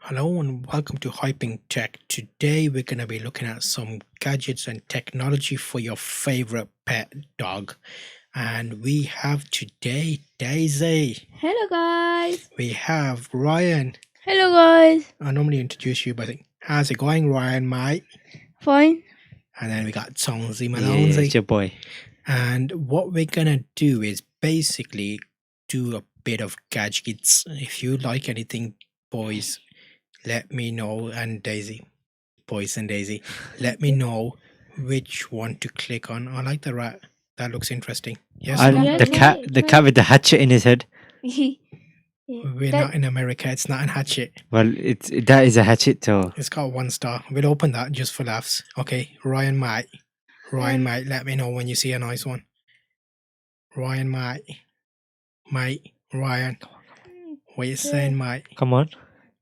Hello and welcome to Hyping Tech. Today we're going to be looking at some gadgets and technology for your favorite pet dog. And we have today Daisy. Hello guys. We have Ryan. Hello guys. I normally introduce you by saying, how's it going, Ryan, mate? Fine. And then we got Tonzy Yeah, Malonzy. it's your boy. And what we're going to do is basically do a bit of gadgets. If you like anything, boys, let me know. And Daisy, boys and Daisy, let me know which one to click on. I like the rat. That looks interesting. Yes, And no? Yeah, the cat with the hatchet in his head. We're not in America. It's not a hatchet. Well, that is a hatchet, so It's got 1 star. We'll open that just for laughs. Okay, Ryan, mate. Ryan, mate, let me know when you see a nice one. Ryan, mate. Mate, Ryan. What you saying, mate? come on.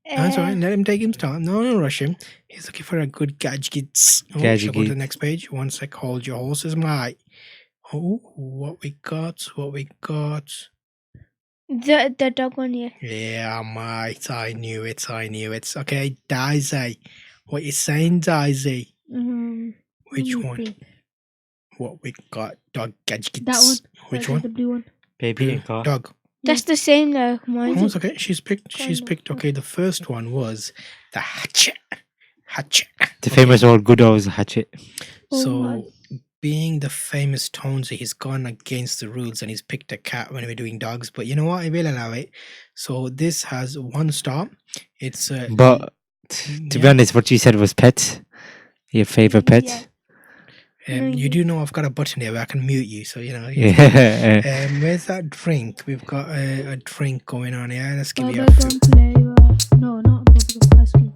That's all right. Let him take his time. No rush him. He's looking for a good gadget. Oh, shall I go to the next page? One sec. Hold your horses, mate. Oh, what we got? The dog one here. Yeah, mate. I knew it. Okay, Daisy. What you saying, Daisy? Which one? What we got? Dog gadgets. That one. Which The one? blue one. Baby and car. Dog. That's the same like mine. Oh, it's okay. She's picked. Kind of. Okay, the first one was the hatchet. The famous old good old hatchet. Oh So, my. being the famous Tonesy, he's gone against the rules and he's picked a cat when we're doing dogs. But you know what? I will allow it. So this has 1 star. It's But to be yeah. honest, what you said was pets. Your favorite pet. Yeah. You do know I've got a button here where I can mute you, so you know. Yeah. Where's that drink? We've got a drink going on here. Let's give you a Bubblegum flavor. No, not bubblegum ice cream.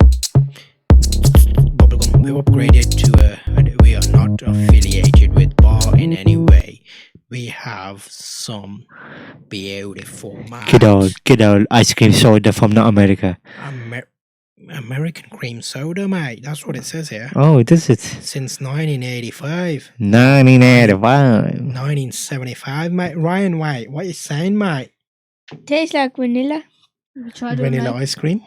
bubblegum. We've upgraded to we are not affiliated with bar in any way. We have some beautiful Good old ice cream soda from not America. American cream soda, mate. That's what it says here. Oh, does it? Since 1985. 1985. 1975, mate. Ryan, wait. What you saying, mate? Tastes like vanilla. Which I don't Vanilla like. ice cream?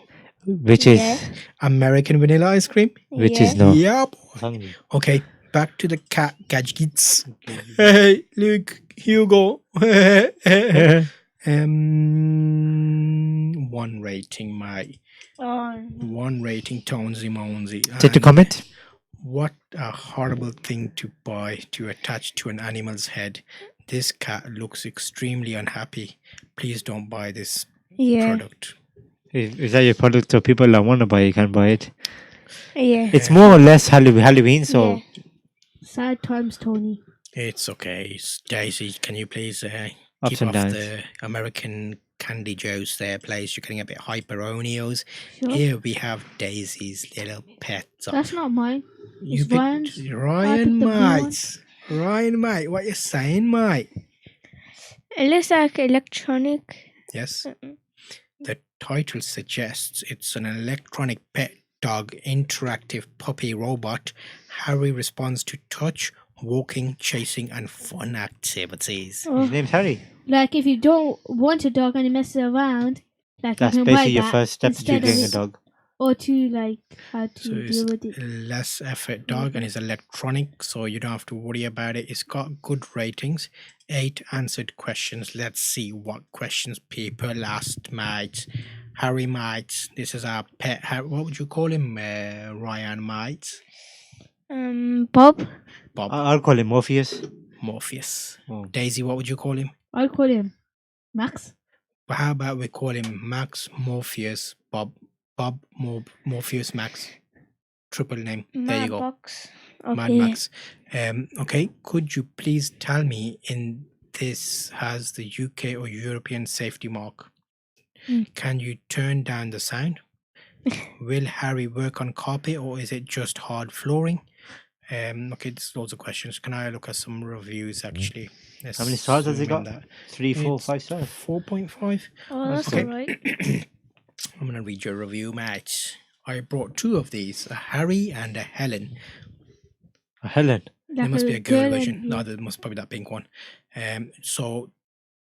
Which is Yeah. American vanilla ice cream? which Yeah. is no. Yep. Okay, back to the cat gadgets. Hey, look, Hugo. 1 rating, mate. 1 rating, Tonesy Monesy. Did you And comment? what a horrible thing to buy to attach to an animal's head. This cat looks extremely unhappy. Please don't buy this Yeah. product. Is that your product? So people that want to buy it can buy it. Yeah. It's more or less Halloween, so Yeah. Sad times, Tony. It's okay. Daisy, can you please ups keep and off downs. the American Candy Joes there, please? You're getting a bit hyperonios. Sure. Here we have Daisy's little pet. That's not mine. You it's Ryan's. picked I Ryan, picked the blue one. mate. Ryan, mate. What you saying, mate? It looks like electronic. Yes. The title suggests it's an electronic pet dog interactive puppy robot. Harry responds to touch, walking, chasing, and fun activities. Oh, his name's Harry. like if you don't want a dog and it messes around, like That's you can buy basically your that first step to instead of getting a it. dog. Or to like how to So it's deal with it. less effort dog and it's electronic, so you don't have to worry about it. It's got good ratings. 8 answered questions. Let's see what questions people asked, mate. Harry, mate. This is our pet. What would you call him, Ryan, mate? Bob. Bob. I'll call him Morpheus. Morpheus. Oh. Daisy, what would you call him? I'll call him Max. But how about we call him Max Morpheus Bob? Morpheus Max. Triple name. There you go. Box. Mad Okay. Max. Okay, could you please tell me in this has the UK or European safety mark? Can you turn down the sound? Will Harry work on carpet or is it just hard flooring? Okay, there's loads of questions. Can I look at some reviews actually? Let's How many stars has he zoom in got? that. 3, 4, It's 5 stars. 4.5. Oh, that's Okay. alright. I'm gonna read your review, mate. I brought 2 of these, a Harry and a Helen. Helen. There must be a girl version. and- No, there must probably that pink one. So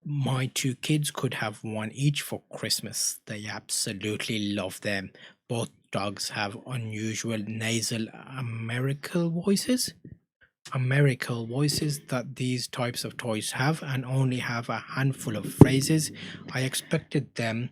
my 2 kids could have one each for Christmas. They absolutely love them. Both dogs have unusual nasal Americal voices. Americal voices that these types of toys have and only have a handful of phrases. I expected them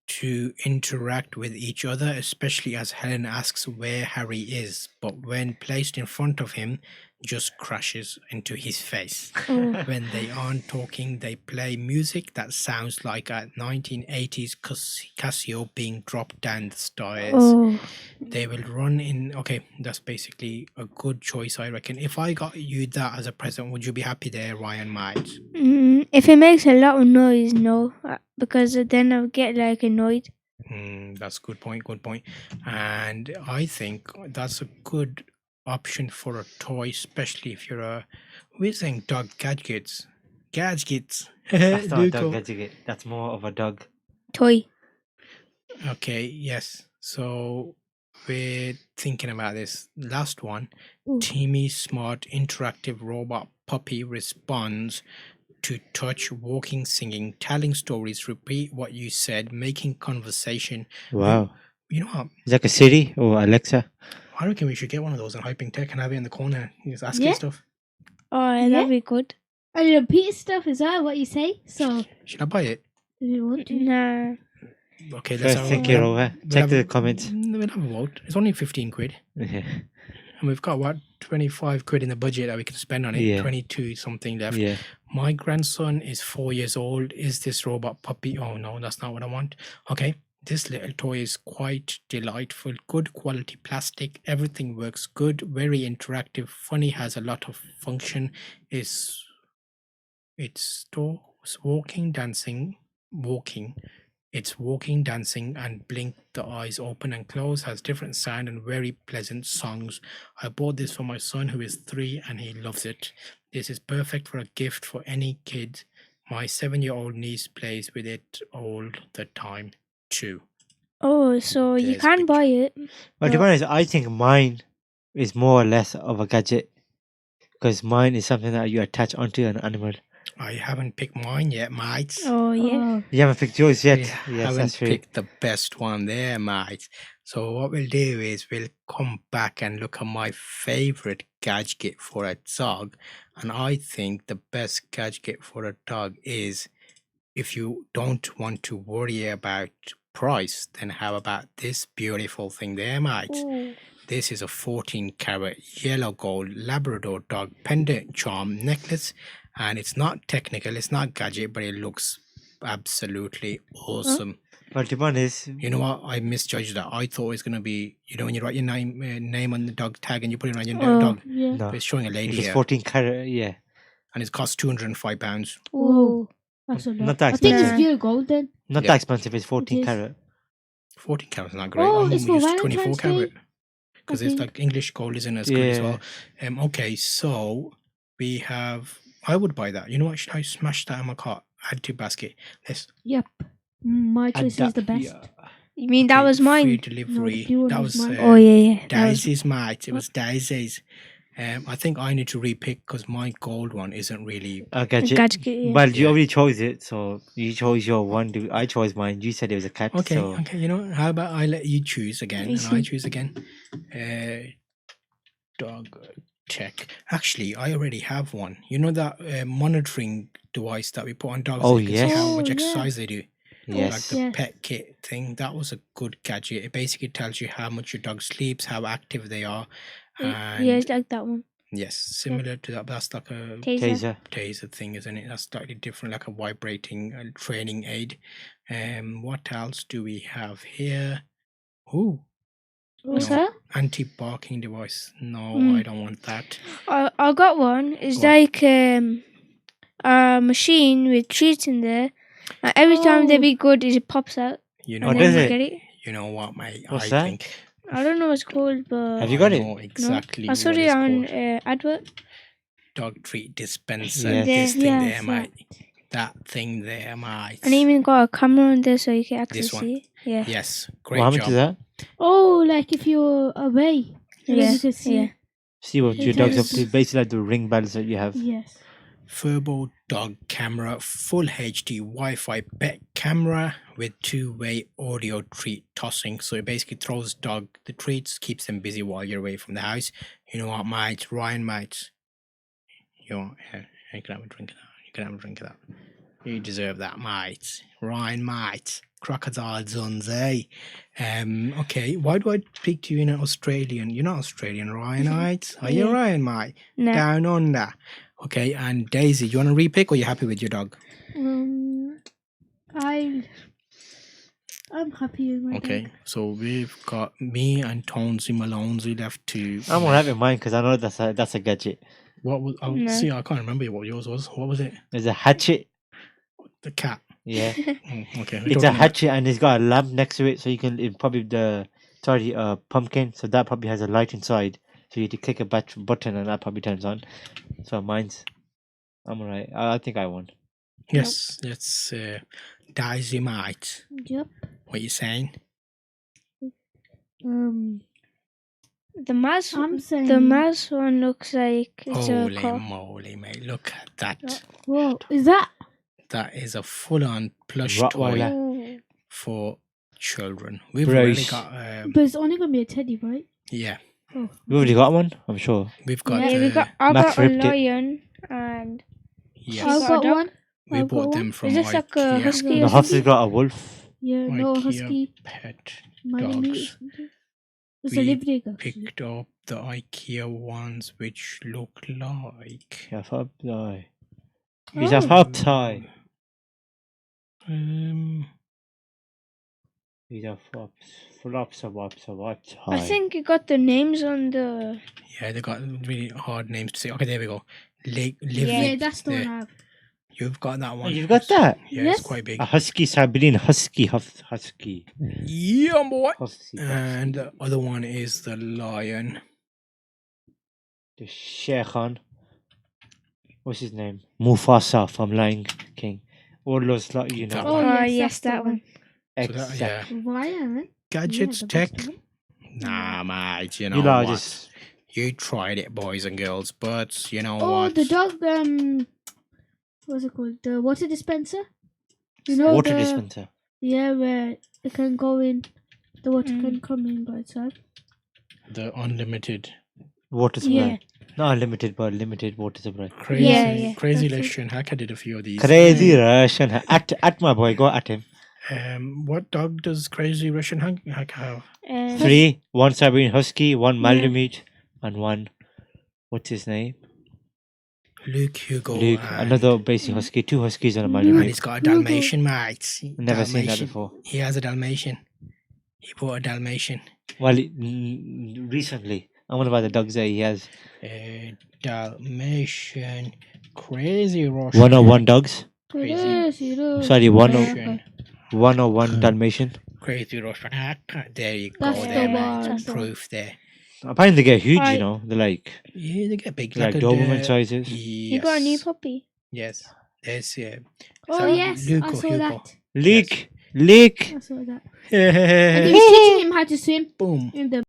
to interact with each other, especially as Helen asks where Harry is, but when placed in front of him, just crashes into his face. Oh. When they aren't talking, they play music that sounds like a 1980s Casio being dropped down the stairs. Oh. They will run in. Okay, that's basically a good choice, I reckon. If I got you that as a present, would you be happy there, Ryan Might? If it makes a lot of noise, no, because then I'll get like annoyed. That's good point. Good point. And I think that's a good option for a toy, especially if you're a. We're saying dog gadgets. Gadgets. That's not a dog Luco. gadget. That's more of a dog. Toy. Okay, yes. So we're thinking about this last one. Ooh. Timmy Smart Interactive Robot Puppy responds to touch, walking, singing, telling stories, repeat what you said, making conversation. Wow. You know what? Is that a Siri or Alexa? I reckon we should get one of those in Hyping Tech and have it in the corner. You just ask Yeah. it stuff. Oh, Yeah. that'd be good. And you repeat stuff as well, what you say. So Should I buy it? if you want to. Nah. Okay, let's First, think it over. Check the comments. We'll have a vote. It's only 15 quid. Yeah. And we've got, what, 25 quid in the budget that we can spend on it. Yeah. 22 something left. Yeah. My grandson is 4 years old. Is this robot puppy? Oh, no, that's not what I want. Okay. This little toy is quite delightful. Good quality plastic. Everything works good. Very interactive. Funny. Has a lot of function. It's walking, dancing, walking. It's walking, dancing, and blink the eyes open and close. Has different sound and very pleasant songs. I bought this for my son who is 3 and he loves it. This is perfect for a gift for any kid. My 7-year-old niece plays with it all the time too. Oh, so you There's can picture. buy it. Well, to be honest, I think mine is more or less of a gadget because mine is something that you attach onto an animal. I haven't picked mine yet, mate. Oh, yeah. Oh, You haven't picked yours yet. We Yes, haven't that's true. picked the best one there, mate. So what we'll do is we'll come back and look at my favorite gadget for a dog. And I think the best gadget for a dog is, if you don't want to worry about price, then how about this beautiful thing there, mate? Ooh. This is a 14-carat yellow gold Labrador dog pendant charm necklace, and it's not technical, it's not gadget, but it looks absolutely awesome. Well, to be honest, You know what? I misjudged that. I thought it was gonna be, when you write your name on the dog tag and you put it on your Oh. dog. yeah. no. But it's showing a lady If it's here, 14 carat, yeah. and it's cost £205. Whoa. That's a lot. Not that I think it's expensive. pure gold then. Not Yeah. that expensive, it's 14 is. carat. 14 carat is not great. Oh, I'm it's for used to 24 Valentine's carat Day, because I it's think. like English gold, isn't it? It's good as Yeah. well. Okay, so we have. I would buy that. You know what? Should I smash that in my cart? Add to basket. Let's. Yep. My choice is the best. Yeah. You mean that okay, was Free mine? delivery. pure that was was mine. Oh, yeah, yeah. That was- Daisy's, mate. It was Daisy's. I think I need to repick because my gold one isn't really. A gadget. gadget, yeah. Well, you Yeah. already chose it, so you chose your one. I chose mine. You said it was a cat. Okay, So okay. You know, how about I let you choose again and I Easy. choose again? Dog check. Actually, I already have one. You know that monitoring device that we put on dogs? Oh, so you can see how yes. much Oh, yeah. exercise they do. Like yes. the Yeah. pet kit thing. That was a good gadget. It basically tells you how much your dog sleeps, how active they are. And Yeah, it's like that one. yes, similar to that, but that's like a Taser. Taser. taser thing, isn't it? That's slightly different, like a vibrating training aid. What else do we have here? Ooh, What's No. that? anti-barking device. No, Mm. I don't want that. I got one. It's Go on. like a machine with treats in there. And every time they Oh. be good, it pops out. You Oh, know, And does then you it? get it. you know what, mate? What's I that? think I don't know what it's called, but Have you got I it? know exactly I saw what it it's on called. advert. Dog treat dispenser. Yes. This thing Yes, there, mate. That thing there, mate. And even got a camera on there so you can actually This one. see. Yeah. Yes, great Well, how much job. is that? Oh, like if you're away. And then Yeah. you can see. Yeah. See what your It dog's up is. to. Basically, like the ring bells that you have. Yes. Furbo dog camera, full HD Wi-Fi pet camera with two-way audio treat tossing. So it basically throws dog the treats, keeps them busy while you're away from the house. You know what, mate? Ryan, mate. You can have a drink of that. You can have a drink of that. You deserve that, mate. Ryan, mate. Crocodile Duns, eh? Okay, why do I speak to you in an Australian? You're not Australian, Ryan, mate? Are you Yeah. Ryan, mate? No. Down under. Okay, and Daisy, you want to repick or you happy with your dog? I'm happy with my Okay, dog. so we've got me and Tonesy Malonesy left to. I'm alright with mine because I know that's a gadget. What was? Oh, No. see, I can't remember what yours was. What was it? There's a hatchet. The cat. Yeah. Okay. we're It's a talking about- hatchet and it's got a lamp next to it, so you can probably pumpkin. So that probably has a light inside. So you have to click a button and that probably turns on. So mine's. I'm alright. I think I won. Yes, it's Daisy, mate. Yep. What you saying? The mouse. I'm saying. The mouse one looks like it's a Holy car. moly, mate! Look at that. Whoa, is that? That is a full-on plush Rottweiler. toy Ooh. for children. We've Right. already got. But it's only gonna be a teddy, right? Yeah, Oh. You already got one, I'm sure. we've got. Yeah, we got. I Max got a ripped it. lion, and Yes, I've got a got dog. one. we I've got bought one. them from Is this like a IKEA. husky Yeah. The or horse has something? got a wolf. Yeah, no IKEA husky. pet Malamute. dogs. It's a We live rig, actually. picked up the IKEA ones which look like. Yeah, for tie. He's a hop tie. He's a flops of tie. I think you got the names on the. Yeah, they got really hard names to say. Okay, there we go. Live Yeah. Yeah, Live that's the one I there. have. You've got that Oh, one. you've got that? Yeah, Yes. it's quite big. A husky Sabine husky. Yeah, boy. Husky. And the other one is the lion. The Shere Khan. What's his name? Mufasa from Lion King. All those lot, you That know. one. Oh, Oh yes, yes, that's that the one. So that, yeah. Exactly. Ryan. Gadgets, the tech. best one. Nah, mate. You know You lot what? just You tried it, boys and girls, but you know Oh, what? the dog. What's it called? The water dispenser. You know water the, dispenser. Yeah, where it can go in. The water Mm. can come in by itself. The unlimited, Water supply. Yeah. Not unlimited, but limited water supply. crazy, Yeah, crazy that's it. Russian hacker did a few of these. Crazy Russian. At my boy, go at him. What dog does crazy Russian hacker have? And 3, 1 Sabine husky, 1 Yeah. Malamute, and 1. What's his name? Luke Hugo. Luke. and, Another basic husky. 2 huskies and a Luke. and Malamute. he's got a Hugo. Dalmatian, mate. Never seen that Dalmatian. before. He has a Dalmatian. He bought a Dalmatian. Well, recently. I wonder about the dogs that he has. Dalmatian. Crazy Russian. 101 dogs. Crazy. Yes, you know. Sorry, 101. 101 Dalmatian. Crazy Russian hacker. There you go. That's the There, one. mate. That's the Proof there. Apparently they get huge, I- you know. They're like Yeah, they get big. like a Doberman sizes. you got a new Yes. puppy. Yes. There's Oh So, yes, I Luco, saw Hugo. that. Leak. I saw that. And he Boom. was teaching him how to swim in the